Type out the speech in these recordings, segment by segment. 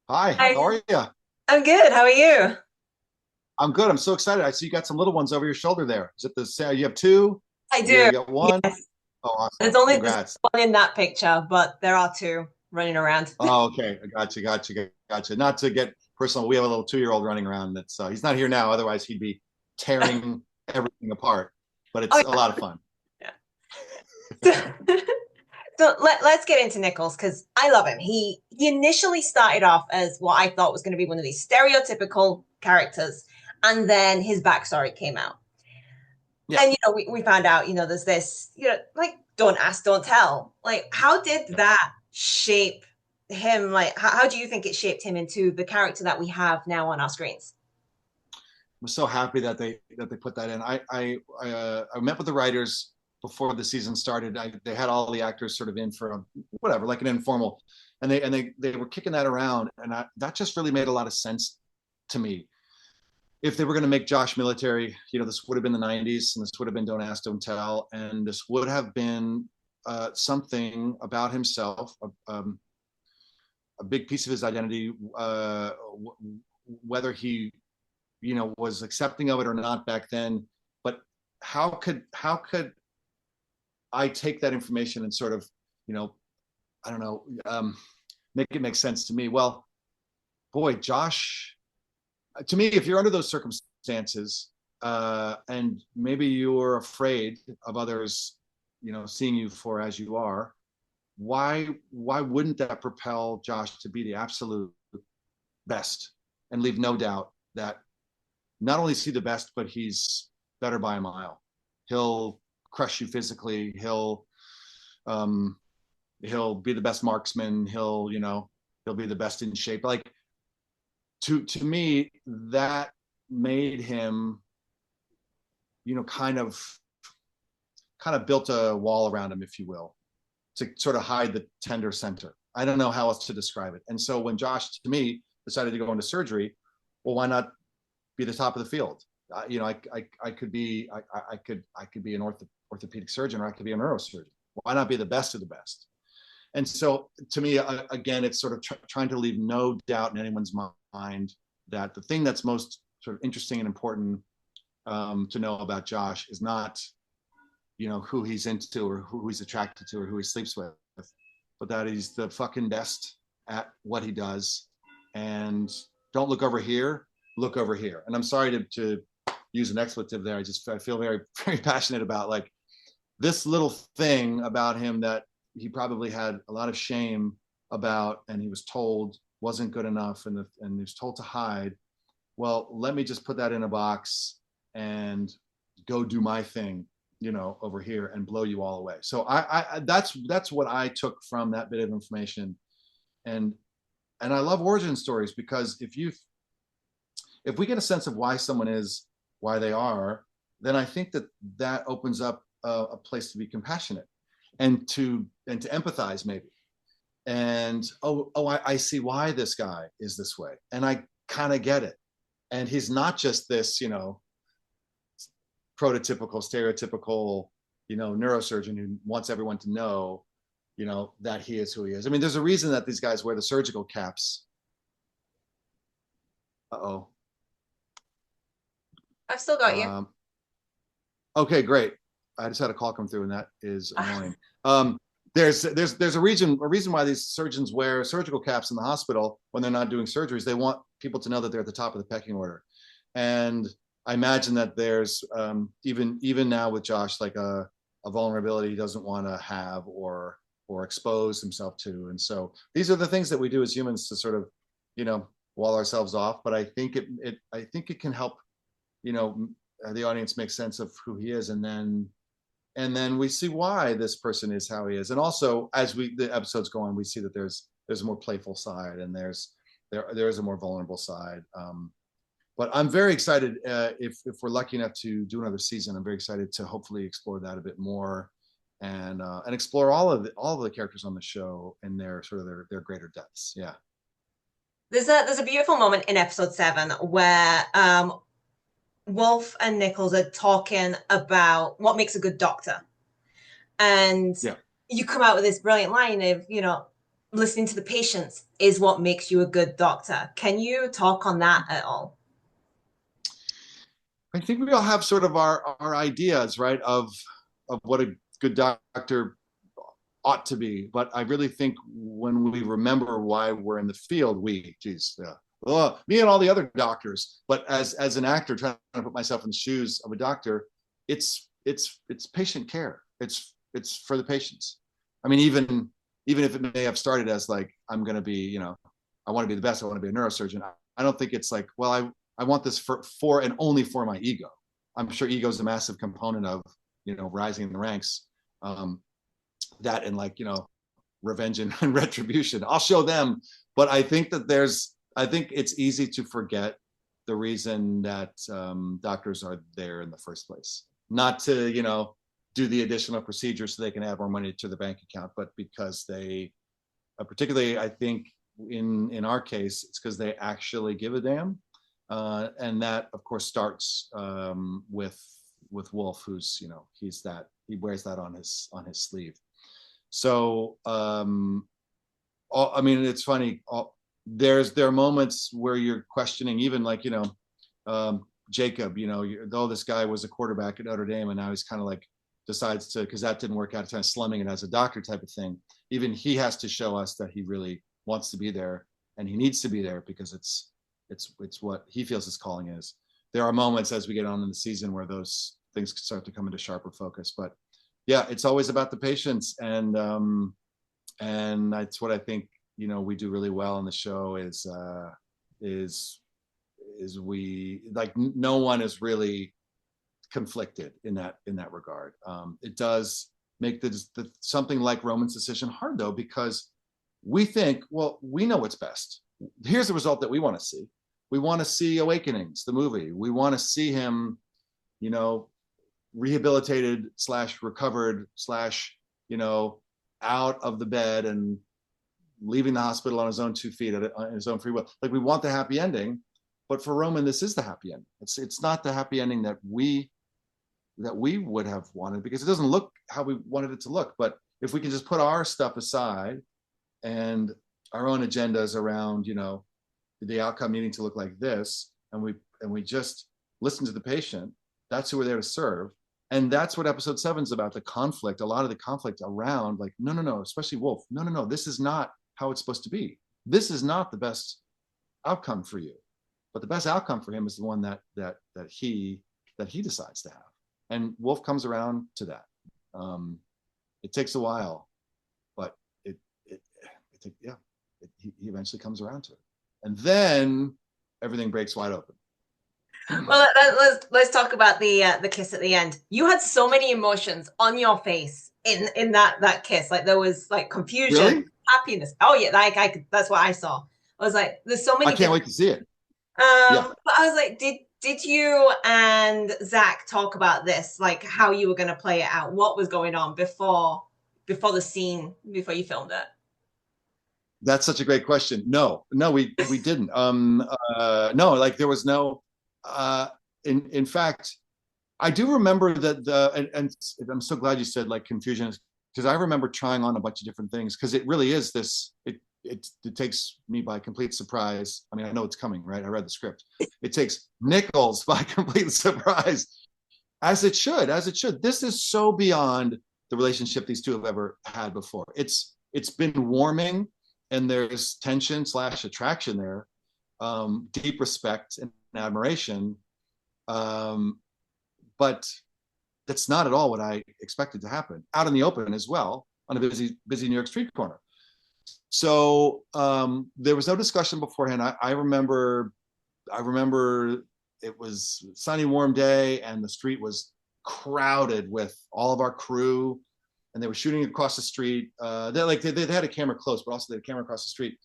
Hi, Hi, how are you? I'm good. How are you? I'm good. I'm so excited. I see you got some little ones over your shoulder there. Is it the same? You have two? I You do. got one? Yes. Oh, There's awesome. only there's Congrats. one in that picture, but there are two running around. Oh, okay. I got you. Not to get personal, we have a little 2-year-old running around that's he's not here now. Otherwise, he'd be tearing everything apart. But Oh it's a lot of fun. yeah. So let's get into Nichols because I love him. He initially started off as what I thought was going to be one of these stereotypical characters, and then his backstory came out. Yeah. And we found out, there's this, like don't ask, don't tell. Like, how did Yeah. that shape him? Like, how do you think it shaped him into the character that we have now on our screens? I'm so happy that they put that in. I met with the writers before the season started. They had all the actors sort of in for whatever, like an informal, and they were kicking that around, and that just really made a lot of sense to me. If they were going to make Josh military, this would have been the '90s, and this would have been Don't Ask, Don't Tell, and this would have been something about himself, a big piece of his identity, whether he was accepting of it or not back then. But how could I take that information and sort of, you know, I don't know, make it make sense to me? Well, boy, Josh, to me, if you're under those circumstances, and maybe you're afraid of others, seeing you for as you are, why wouldn't that propel Josh to be the absolute best and leave no doubt that not only is he the best, but he's better by a mile. He'll crush you physically. Um, he'll be the best marksman. He'll be the best in shape. Like to me, that made him, kind of built a wall around him, if you will, to sort of hide the tender center. I don't know how else to describe it. And so when Josh, to me, decided to go into surgery, well, why not be the top of the field? I could be I could be an orthopedic surgeon, or I could be a neurosurgeon. Why not be the best of the best? And so, to me, again, it's sort of trying to leave no doubt in anyone's mind that the thing that's most sort of interesting and important, to know about Josh is not, who he's into or who he's attracted to or who he sleeps with, but that he's the fucking best at what he does. And don't look over here, look over here. And I'm sorry to use an expletive there. I feel very, very passionate about, like, this little thing about him that he probably had a lot of shame about, and he was told wasn't good enough, and he was told to hide. Well, let me just put that in a box and go do my thing, over here, and blow you all away. So that's what I took from that bit of information. And and I love origin stories, because if we get a sense of why someone is why they are, then I think that opens up a place to be compassionate and to empathize, maybe. And I see why this guy is this way, and I kind of get it. And he's not just this, prototypical, stereotypical, neurosurgeon who wants everyone to know, that he is who he is. I mean, there's a reason that these guys wear the surgical caps. Uh-oh. I've still got you. Um, okay, great. I just had a call come through, and that is annoying. Um, there's a reason why these surgeons wear surgical caps in the hospital when they're not doing surgeries. They want people to know that they're at the top of the pecking order. And I imagine that there's, even now with Josh, like a vulnerability he doesn't want to have or expose himself to. And so these are the things that we do as humans to sort of, wall ourselves off. But I think it can help, you know the audience make sense of who he is, and then we see why this person is how he is. And also, as the episodes go on, we see that there's a more playful side, and there is a more vulnerable side. But I'm very excited, if we're lucky enough to do another season. I'm very excited to hopefully explore that a bit more, and explore all of the characters on the show and their sort of their greater depths. Yeah. There's a beautiful moment in episode 7 where Wolf and Nichols are talking about what makes a good doctor. And Yeah. you come out with this brilliant line of, listening to the patients is what makes you a good doctor. Can you talk on that at all? I think we all have sort of our ideas, right, of what a good doctor ought to be. But I really think when we remember why we're in the field, me and all the other doctors, but as an actor trying to put myself in the shoes of a doctor, it's patient care. It's for the patients. I mean, even if it may have started as like, I'm going to be, I want to be the best. I want to be a neurosurgeon. I don't think it's like, well, I want this for and only for my ego. I'm sure ego is a massive component of, rising in the ranks. That and like, revenge and retribution. I'll show them. But I think I think it's easy to forget the reason that doctors are there in the first place. Not to, do the additional procedures so they can add more money to the bank account, but because they, particularly, I think in our case, it's because they actually give a damn. And that, of course, starts with Wolf, who's, he wears that on his sleeve. So, I mean, it's funny. There are moments where you're questioning, even like, Jacob, though this guy was a quarterback at Notre Dame and now he's kind of like decides to, because that didn't work out, kind of slumming it as a doctor type of thing. Even he has to show us that he really wants to be there and he needs to be there because it's what he feels his calling is. There are moments as we get on in the season where those things start to come into sharper focus, but yeah, it's always about the patients, and that's what I think we do really well on the show is we like no one is really conflicted in that regard. It does make the something like Roman's decision hard though, because we think, well, we know what's best. Here's the result that we want to see. We want to see Awakenings, the movie. We want to see him, rehabilitated / recovered / out of the bed and leaving the hospital on his own 2 feet on his own free will. Like, we want the happy ending, but for Roman, this is the happy ending. It's not the happy ending that we would have wanted, because it doesn't look how we wanted it to look. But if we can just put our stuff aside and our own agendas around, the outcome needing to look like this, and we just listen to the patient, that's who we're there to serve. And that's what episode 7 is about, the conflict, a lot of the conflict around like, no, especially Wolf, no, this is not how it's supposed to be. This is not the best outcome for you. But the best outcome for him is the one that he decides to have. And Wolf comes around to that. It takes a while, but he eventually comes around to it. And then everything breaks wide open. Well, let's talk about the kiss at the end. You had so many emotions on your face in that kiss. Like, there was like confusion, really? Happiness. Oh yeah, that's what I saw. I was like, there's so many. I can't wait to see it. Yeah. But I was like, did you and Zach talk about this? Like, how you were going to play it out? What was going on before the scene, before you filmed it? That's such a great question. No, we didn't. No, like there was no. In fact, I do remember that and I'm so glad you said like confusion, because I remember trying on a bunch of different things, because it really is this. It takes me by complete surprise. I mean, I know it's coming, right? I read the script. It takes Nichols by complete surprise, as it should. This is so beyond the relationship these two have ever had before. It's been warming, and there's tension / attraction there, deep respect and admiration. But that's not at all what I expected to happen out in the open as well, on a busy New York street corner. So there was no discussion beforehand. I remember it was a sunny, warm day, and the street was crowded with all of our crew, and they were shooting across the street. They had a camera close, but also they had a camera across the street,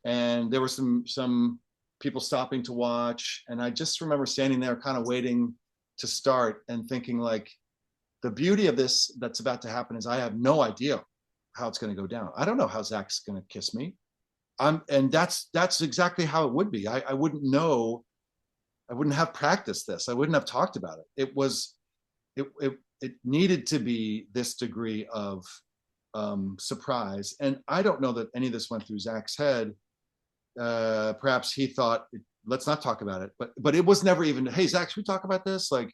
and there were some people stopping to watch. And I just remember standing there, kind of waiting to start, and thinking like, the beauty of this that's about to happen is I have no idea how it's going to go down. I don't know how Zach's going to kiss me. And that's exactly how it would be. I wouldn't know. I wouldn't have practiced this. I wouldn't have talked about it. It needed to be this degree of surprise. And I don't know that any of this went through Zach's head. Perhaps he thought, let's not talk about it. But it was never even, hey, Zach, should we talk about this? Like,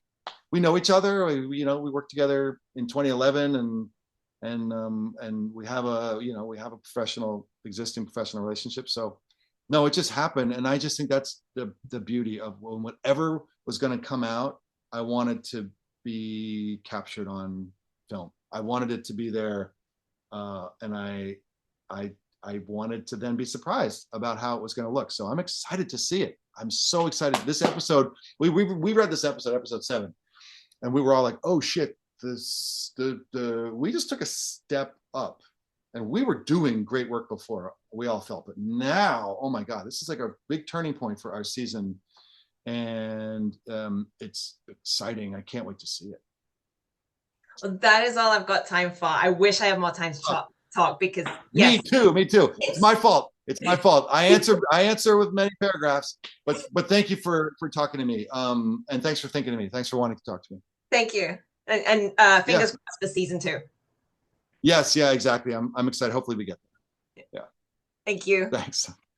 we know each other. We worked together in 2011, and we have a existing professional relationship. So no, it just happened. And I just think that's the beauty of whatever was going to come out, I wanted to be captured on film. I wanted it to be there. And I wanted to then be surprised about how it was going to look. So I'm excited to see it. I'm so excited. This episode, we read this episode 7, and we were all like, oh shit, we just took a step up, and we were doing great work before, we all felt, but now, oh my God, this is like a big turning point for our season. And it's exciting. I can't wait to see it. Well, that is all I've got time for. I wish I had more time to talk because yes. Me too. It's my fault. I answer with many paragraphs, but thank you for talking to me. And thanks for thinking of me. Thanks for wanting to talk to me. Thank you. And fingers crossed for season 2. Yes, yeah, exactly. I'm excited. Hopefully we get there. Yeah. Thank you. Thanks.